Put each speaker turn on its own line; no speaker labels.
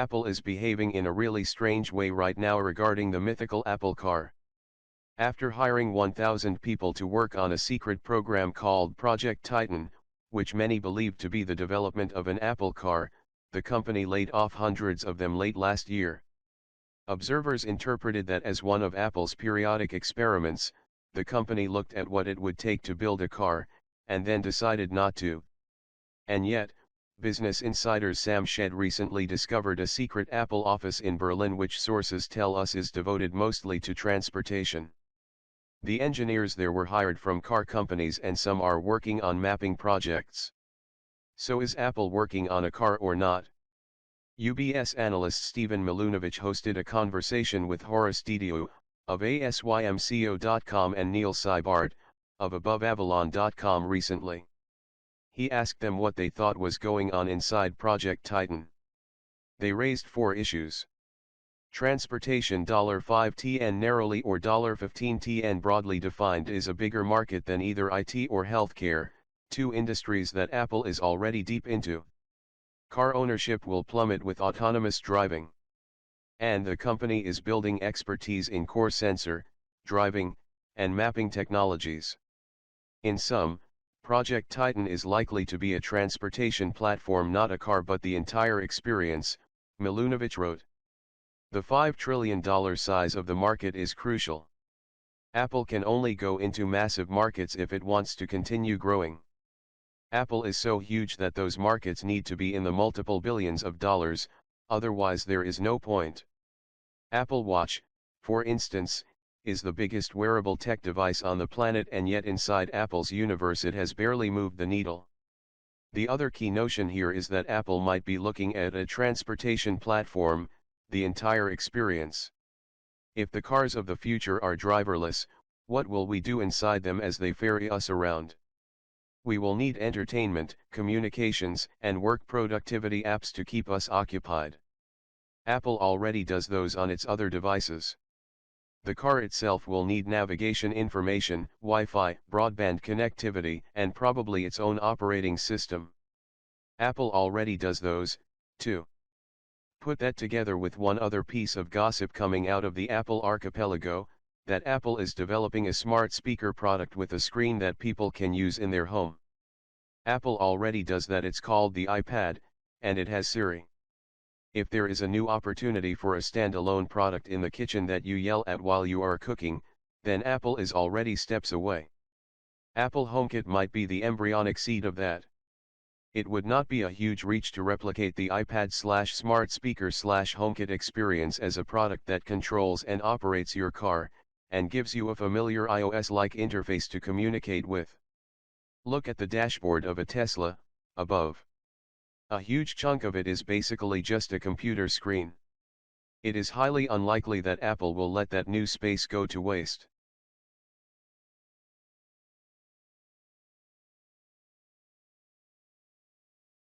Apple is behaving in a really strange way right now regarding the mythical Apple car. After hiring 1,000 people to work on a secret program called Project Titan, which many believed to be the development of an Apple car, the company laid off hundreds of them late last year. Observers interpreted that as one of Apple's periodic experiments. The company looked at what it would take to build a car, and then decided not to. And yet, Business Insider's Sam Shead recently discovered a secret Apple office in Berlin which sources tell us is devoted mostly to transportation. The engineers there were hired from car companies and some are working on mapping projects. So is Apple working on a car or not? UBS analyst Steven Milunovich hosted a conversation with Horace Dediu, of asymco.com and Neil Cybart, of aboveavalon.com recently. He asked them what they thought was going on inside Project Titan. They raised 4 issues. Transportation $5tn narrowly or $15tn broadly defined is a bigger market than either IT or healthcare, 2 industries that Apple is already deep into. Car ownership will plummet with autonomous driving. And the company is building expertise in core sensor, driving, and mapping technologies. In sum, Project Titan is likely to be a transportation platform, not a car but the entire experience, Milunovich wrote. The $5 trillion size of the market is crucial. Apple can only go into massive markets if it wants to continue growing. Apple is so huge that those markets need to be in the multiple billions of dollars, otherwise there is no point. Apple Watch, for instance, is the biggest wearable tech device on the planet, and yet inside Apple's universe it has barely moved the needle. The other key notion here is that Apple might be looking at a transportation platform, the entire experience. If the cars of the future are driverless, what will we do inside them as they ferry us around? We will need entertainment, communications, and work productivity apps to keep us occupied. Apple already does those on its other devices. The car itself will need navigation information, Wi-Fi, broadband connectivity, and probably its own operating system. Apple already does those, too. Put that together with one other piece of gossip coming out of the Apple archipelago, that Apple is developing a smart speaker product with a screen that people can use in their home. Apple already does that. It's called the iPad, and it has Siri. If there is a new opportunity for a standalone product in the kitchen that you yell at while you are cooking, then Apple is already steps away. Apple HomeKit might be the embryonic seed of that. It would not be a huge reach to replicate the iPad/smart speaker/HomeKit experience as a product that controls and operates your car, and gives you a familiar iOS-like interface to communicate with. Look at the dashboard of a Tesla, above. A huge chunk of it is basically just a computer screen. It is highly unlikely that Apple will let that new space go to waste.